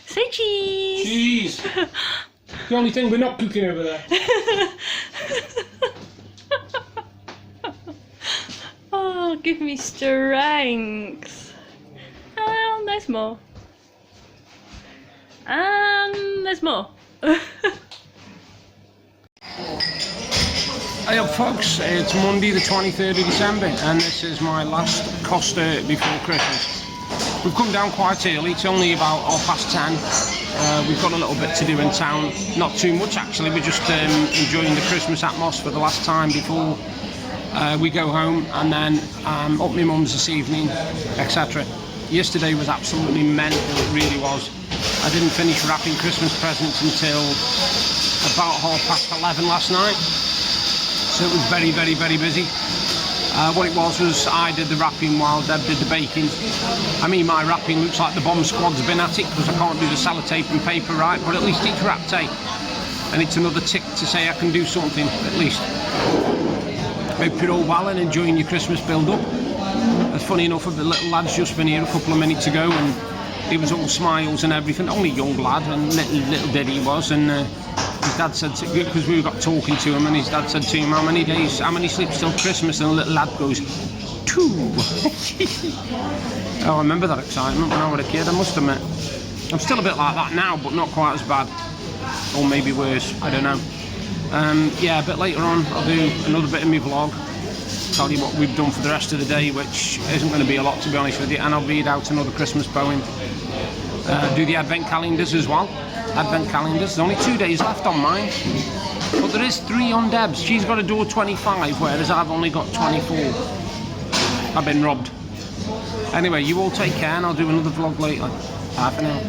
Say cheese! Cheese! The only thing we're not cooking over there. Oh, give me strength. And there's more. And there's more. Hey up folks, it's Monday the 23rd of December and this is my last Costa before Christmas. We've come down quite early, it's only about 10:30. We've got a little bit to do in town, not too much actually, we're just enjoying the Christmas atmosphere for the last time before we go home, and then up my mum's this evening, etc. Yesterday was absolutely mental, it really was. I didn't finish wrapping Christmas presents until about 11:30 last night. So it was very busy. What it was I did the wrapping while Deb did the baking. I mean, my wrapping looks like the bomb squad's been at it because I can't do the sellotape and paper right, but at least it's wrapped, eh? And it's another tick to say I can do something, at least. Hope you're all well and enjoying your Christmas build-up. It's funny enough, the little lad's just been here a couple of minutes ago and he was all smiles and everything, only a young lad, and little did he was, and his dad said, because we got talking to him, and his dad said to him, how many sleeps till Christmas? And the little lad goes, 2. Oh, I remember that excitement when I was a kid, I must admit. I'm still a bit like that now, but not quite as bad, or maybe worse, I don't know. Yeah, a bit later on I'll do another bit of my vlog, tell you what we've done for the rest of the day, which isn't going to be a lot to be honest with you, and I'll read out another Christmas poem. Do the advent calendars as well. Advent calendars, there's only 2 days left on mine, but there is 3 on Deb's. She's got a door 25, whereas I've only got 24. I've been robbed. Anyway, you all take care and I'll do another vlog later. Bye for now.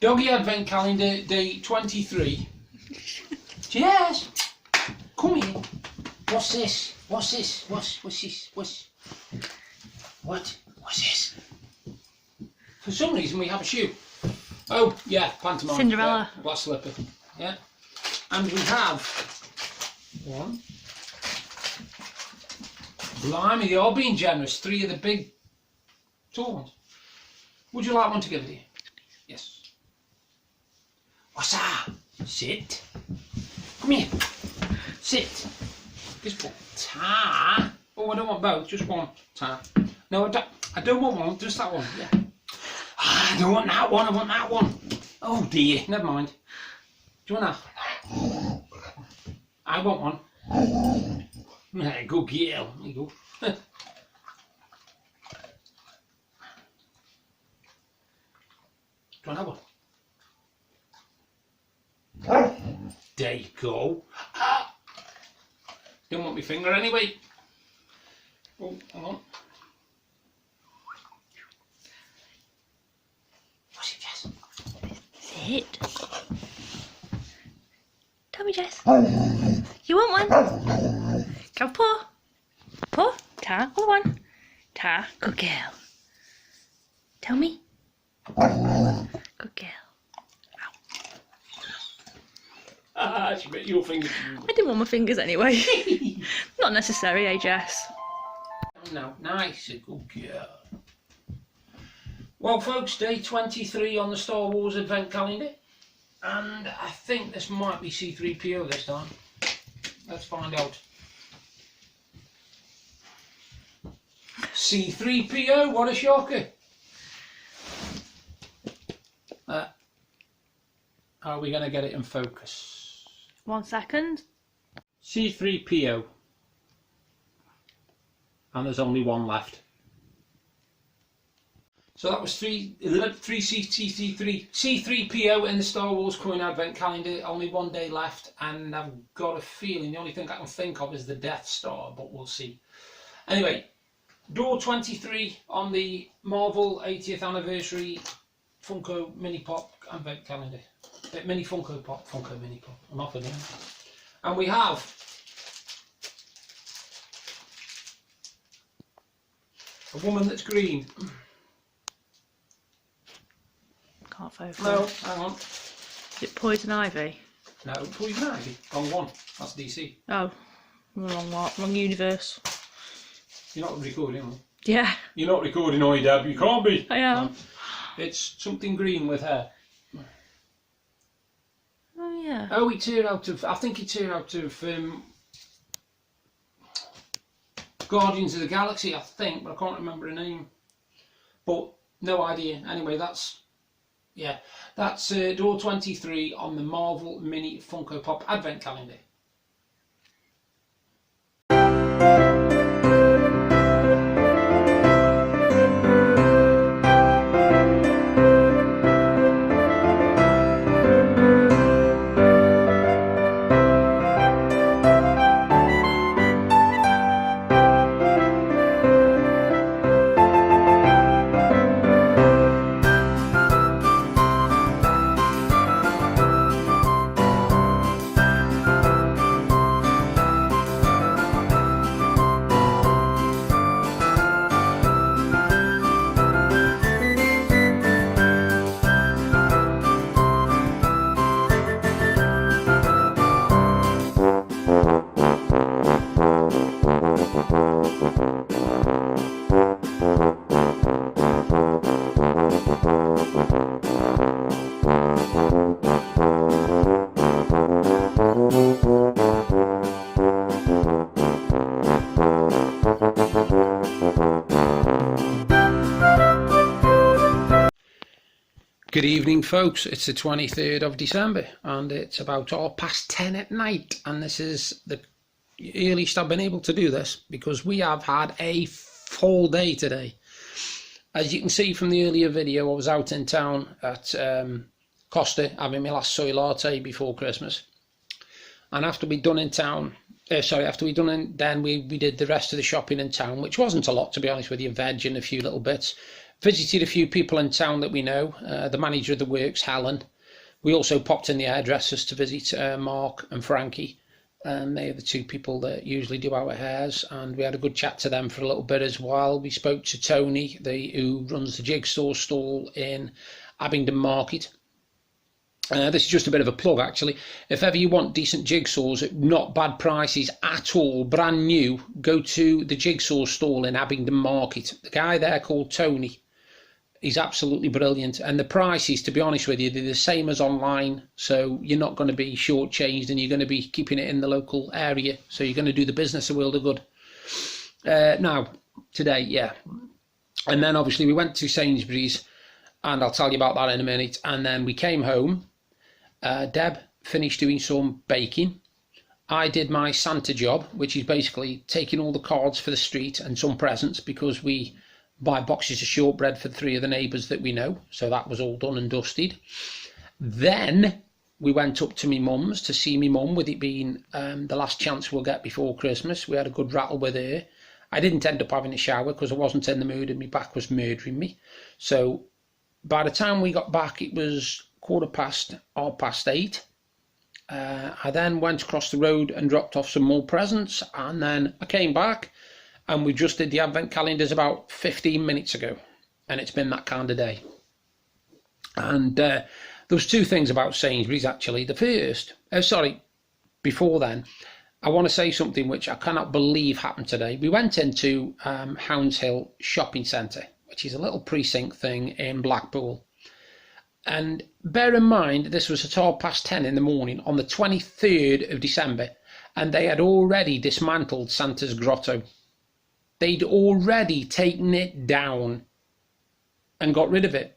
Doggy Advent Calendar, day 23. Cheers! Come here. What's this? What's this? What's this? What's this? For some reason we have a shoe. Oh, yeah, pantomime. Cinderella. Yeah, glass slipper. Yeah. And we have one. Blimey, they are being generous. 3 of the big, tall ones. Would you like one together, dear? Yes. What's that? Sit. Come here. Sit. Just one. Ta. Oh, I don't want both. Just one. Ta. No, I don't want one. Just that one. Yeah. I don't want that one. I want that one. Oh dear. Never mind. Do you want that? I want one. There, good girl. There you go. Do you want that one? There you go. Don't want my finger anyway. Oh, hang on. What's it, Jess? Sit. Tell me, Jess. You want one? Go paw. Paw. Ta. Other one. Ta. Good girl. Tell me. Good girl. She bit your fingers. I didn't want my fingers anyway. Not necessary, eh, Jess? No, nice, a good girl. Well, folks, day 23 on the Star Wars Advent Calendar, and I think this might be C3PO this time. Let's find out. C3PO, what a shocker! Are we going to get it in focus? 1 second. C3PO. And there's only one left. So that was C3PO in the Star Wars Coin Advent Calendar. Only 1 day left, and I've got a feeling the only thing I can think of is the Death Star, but we'll see. Anyway, door 23 on the Marvel 80th anniversary Funko Mini Pop Advent Calendar. Mini Funko Pop, Funko Mini Pop. I'm off again. And we have a woman that's green. Can't focus. No, hang on. Is it Poison Ivy? No, Poison Ivy. Wrong one. That's DC. Oh. Wrong universe. You're not recording, are you? Yeah. You're not recording, are you, Deb? You can't be. I am. No. It's something green with hair. Oh yeah. Oh, it's here out of, I think it's here out of Guardians of the Galaxy, I think, but I can't remember the name. But no idea. Anyway, that's door 23 on the Marvel Mini Funko Pop Advent Calendar. Good evening, folks. It's the 23rd of December and it's about 10:30 at night, and this is the earliest I've been able to do this because we have had a full day today. As you can see from the earlier video, I was out in town at Costa having my last soy latte before Christmas, and after we'd done in town, then we did the rest of the shopping in town, which wasn't a lot, to be honest with you, veg and a few little bits. Visited a few people in town that we know, the manager of the works, Helen. We also popped in the hairdressers to visit Mark and Frankie, and they're the two people that usually do our hairs, and we had a good chat to them for a little bit as well. We spoke to Tony, who runs the jigsaw stall in Abingdon Market. This is just a bit of a plug, actually. If ever you want decent jigsaws at not bad prices at all, brand new, go to the jigsaw stall in Abingdon Market. The guy there called Tony, he's absolutely brilliant, and the prices, to be honest with you, they're the same as online, so you're not going to be shortchanged, and you're going to be keeping it in the local area, so you're going to do the business a world of good. Now, today, yeah. And then obviously we went to Sainsbury's, and I'll tell you about that in a minute, and then we came home. Deb finished doing some baking. I did my Santa job, which is basically taking all the cards for the street and some presents, because we buy boxes of shortbread for 3 of the neighbours that we know, so that was all done and dusted. Then we went up to my mum's to see my mum, with it being the last chance we'll get before Christmas. We had a good rattle with her. I didn't end up having a shower because I wasn't in the mood and my back was murdering me. So by the time we got back, it was 8:15. I then went across the road and dropped off some more presents, and then I came back, and we just did the advent calendars about 15 minutes ago, and it's been that kind of day. And there was 2 things about Sainsbury's, actually. The first, before then, I want to say something which I cannot believe happened today. We went into Hounds Hill Shopping Centre, which is a little precinct thing in Blackpool. And bear in mind, this was at 10:30 in the morning on the 23rd of December, and they had already dismantled Santa's Grotto. They'd already taken it down and got rid of it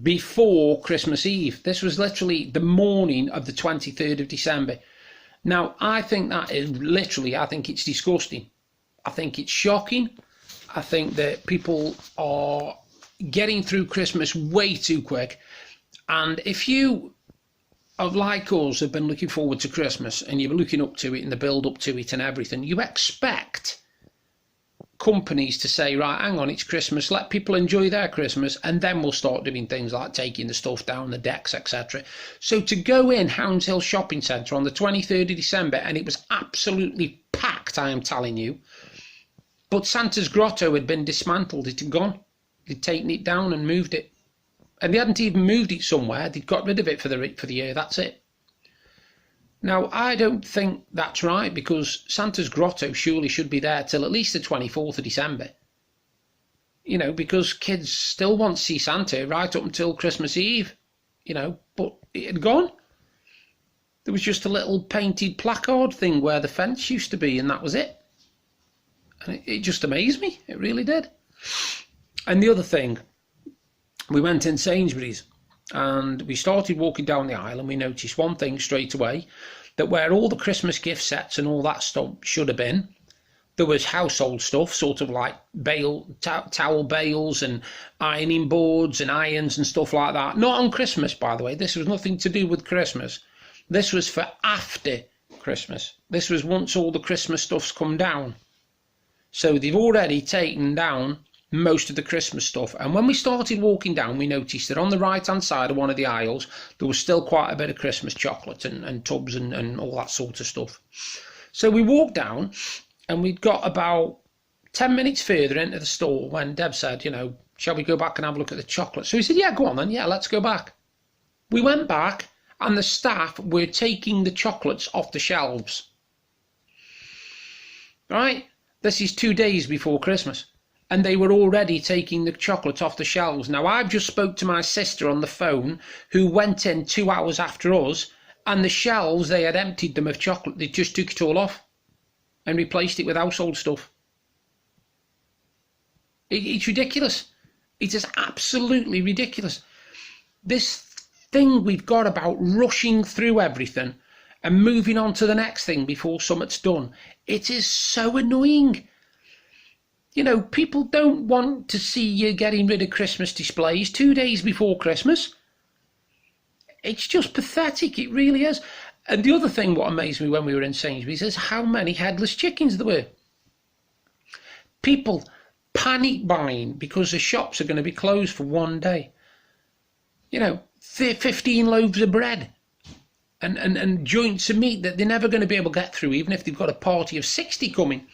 before Christmas Eve. This was literally the morning of the 23rd of December. Now, I think that is literally, I think it's disgusting. I think it's shocking. I think that people are getting through Christmas way too quick. And if you, like us, have been looking forward to Christmas and you're looking up to it and the build up to it and everything, you expect companies to say, right, hang on, it's Christmas, let people enjoy their Christmas, and then we'll start doing things like taking the stuff down the decks, etc. So to go in Hounds Hill Shopping Centre on the 23rd of December, and it was absolutely packed, I am telling you, but Santa's Grotto had been dismantled, it had gone. They'd taken it down and moved it. And they hadn't even moved it somewhere, they'd got rid of it for the year, that's it. Now, I don't think that's right, because Santa's grotto surely should be there till at least the 24th of December. You know, because kids still want to see Santa right up until Christmas Eve, you know, but it had gone. There was just a little painted placard thing where the fence used to be, and that was it. And it just amazed me. It really did. And the other thing, we went in Sainsbury's and we started walking down the aisle, and we noticed one thing straight away, that where all the Christmas gift sets and all that stuff should have been, there was household stuff, sort of like towel bales and ironing boards and irons and stuff like that. Not on Christmas, by the way. This was nothing to do with Christmas. This was for after Christmas. This was once all the Christmas stuff's come down. So they've already taken down most of the Christmas stuff. And when we started walking down, we noticed that on the right-hand side of one of the aisles, there was still quite a bit of Christmas chocolate and tubs and all that sort of stuff. So we walked down, and we'd got about 10 minutes further into the store when Deb said, you know, shall we go back and have a look at the chocolate? So we said, yeah, go on then. Yeah, let's go back. We went back, and the staff were taking the chocolates off the shelves. Right? This is 2 days before Christmas. And they were already taking the chocolate off the shelves. Now, I've just spoke to my sister on the phone, who went in 2 hours after us, and the shelves, they had emptied them of chocolate. They just took it all off and replaced it with household stuff. It's ridiculous. It is absolutely ridiculous. This thing we've got about rushing through everything and moving on to the next thing before something's done, it is so annoying. You know, people don't want to see you getting rid of Christmas displays 2 days before Christmas. It's just pathetic, it really is. And the other thing what amazed me when we were in Sainsbury's is how many headless chickens there were. People panic buying because the shops are going to be closed for 1 day. You know, 15 loaves of bread and joints of meat that they're never going to be able to get through, even if they've got a party of 60 coming.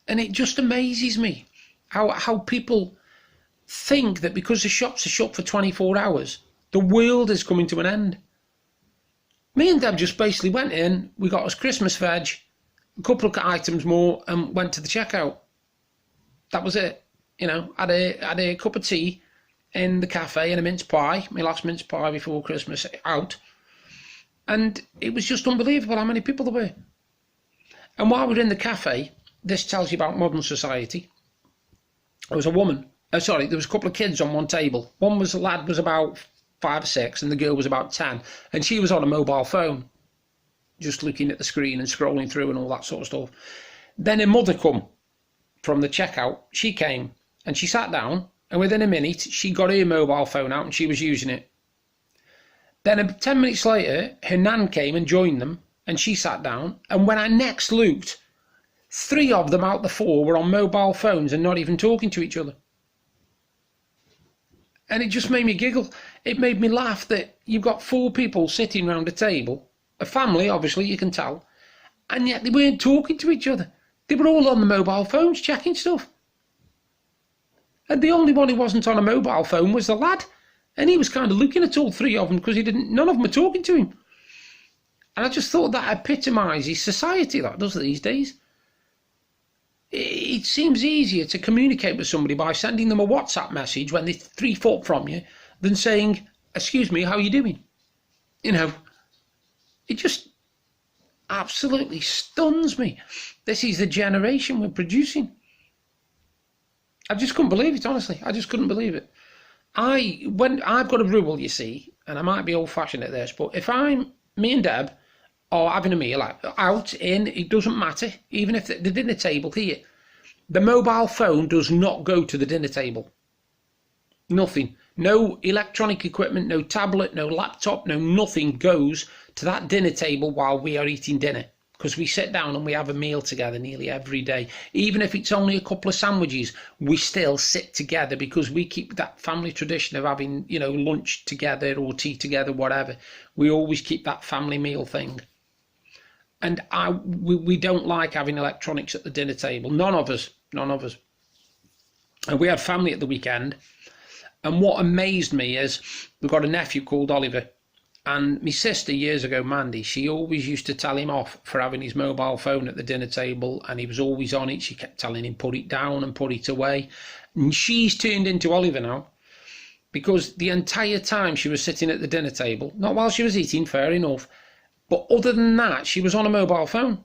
And it just amazes me how people think that because the shops are shut for 24 hours, the world is coming to an end. Me and Deb just basically went in, we got us Christmas veg, a couple of items more, and went to the checkout. That was it. You know, had a cup of tea in the cafe and a mince pie, my last mince pie before Christmas, out. And it was just unbelievable how many people there were. And while we were in the cafe, this tells you about modern society. There was a woman, there was a couple of kids on one table. One was, the lad was about 5 or 6 and the girl was about 10. And she was on a mobile phone, just looking at the screen and scrolling through and all that sort of stuff. Then her mother come from the checkout. She came and she sat down, and within a minute, she got her mobile phone out and she was using it. Then 10 minutes later, her nan came and joined them, and she sat down. And when I next looked, 3 of them out the 4 were on mobile phones and not even talking to each other. And it just made me giggle. It made me laugh that you've got 4 people sitting around a table, a family, obviously, you can tell, and yet they weren't talking to each other. They were all on the mobile phones checking stuff. And the only one who wasn't on a mobile phone was the lad. And he was kind of looking at all 3 of them because none of them were talking to him. And I just thought that epitomises society, that does these days. It seems easier to communicate with somebody by sending them a WhatsApp message when they're 3 foot from you than saying, excuse me, how are you doing? You know, it just absolutely stuns me. This is the generation we're producing. I just couldn't believe it, honestly. I just couldn't believe it. When I've got a rule, you see, and I might be old-fashioned at this, but if me and Deb are having a meal, like out, in, it doesn't matter, even if the dinner table here, the mobile phone does not go to the dinner table. Nothing. No electronic equipment, no tablet, no laptop, no nothing goes to that dinner table while we are eating dinner. Because we sit down and we have a meal together nearly every day. Even if it's only a couple of sandwiches, we still sit together because we keep that family tradition of having, you know, lunch together or tea together, whatever. We always keep that family meal thing. And we don't like having electronics at the dinner table. None of us. And we had family at the weekend. And what amazed me is we've got a nephew called Oliver. And my sister years ago, Mandy, she always used to tell him off for having his mobile phone at the dinner table, and he was always on it. She kept telling him put it down and put it away. And she's turned into Oliver now, because the entire time she was sitting at the dinner table, not while she was eating, fair enough, but other than that, she was on a mobile phone.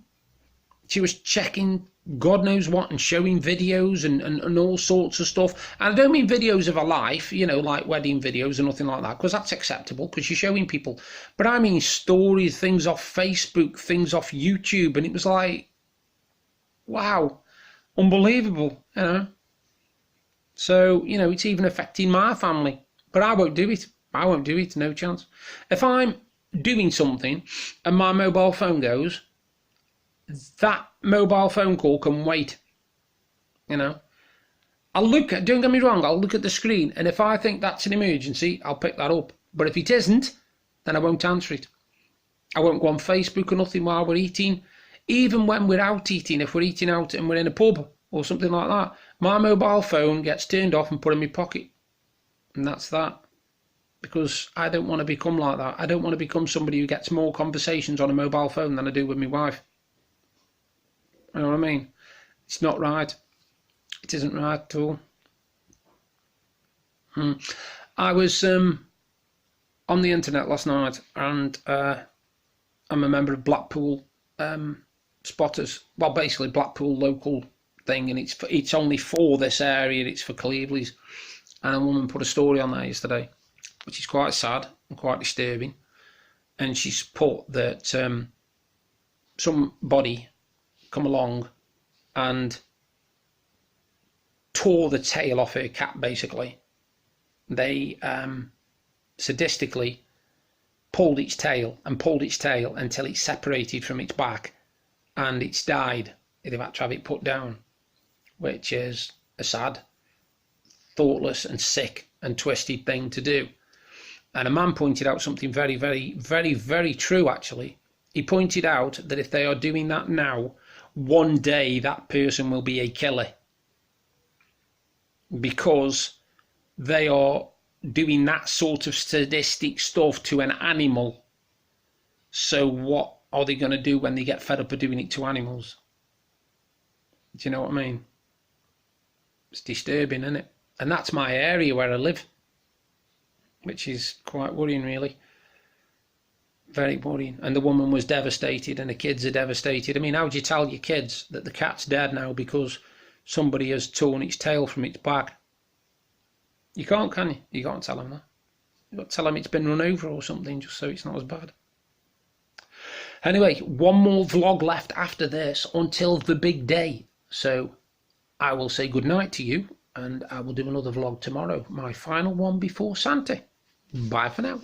She was checking God knows what and showing videos and all sorts of stuff. And I don't mean videos of her life, you know, like wedding videos or nothing like that, because that's acceptable, because you're showing people. But I mean stories, things off Facebook, things off YouTube. And it was like, wow, unbelievable, you know. So, you know, it's even affecting my family. But I won't do it. I won't do it, no chance. If I'm doing something and my mobile phone goes, that mobile phone call can wait, you know. I'll look at, don't get me wrong, I'll look at the screen, and if I think that's an emergency, I'll pick that up. But if it isn't, then I won't answer it. I won't go on Facebook or nothing while we're eating. Even when we're out eating, if we're eating out and we're in a pub or something like that, my mobile phone gets turned off and put in my pocket. And that's that. Because I don't want to become like that. I don't want to become somebody who gets more conversations on a mobile phone than I do with my wife. You know what I mean? It's not right. It isn't right at all. I was on the internet last night, and I'm a member of Blackpool Spotters. Well, basically Blackpool local thing, and it's only for this area. It's for Cleveland's. And a woman put a story on there yesterday, which is quite sad and quite disturbing. And she's put that somebody come along and tore the tail off her cat, basically. They sadistically pulled its tail until it separated from its back, and it's died. They've had to have it put down, which is a sad, thoughtless and sick and twisted thing to do. And a man pointed out something very, very, very, very true, actually. He pointed out that if they are doing that now, one day that person will be a killer, because they are doing that sort of sadistic stuff to an animal. So what are they going to do when they get fed up of doing it to animals? Do you know what I mean? It's disturbing, isn't it? And that's my area where I live, which is quite worrying, really. Very worrying. And the woman was devastated, and the kids are devastated. I mean, how do you tell your kids that the cat's dead now because somebody has torn its tail from its back? You can't, can you? You can't tell them that. You've got to tell them it's been run over or something, just so it's not as bad. Anyway, one more vlog left after this until the big day. So I will say goodnight to you, and I will do another vlog tomorrow. My final one before Santa. Bye for now.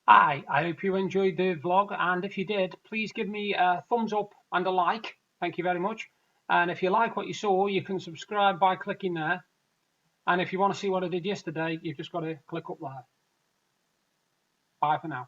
Hi, I hope you enjoyed the vlog, and if you did, please give me a thumbs up and a like. Thank you very much. And if you like what you saw, you can subscribe by clicking there. And if you want to see what I did yesterday, you've just got to click up there. Bye for now.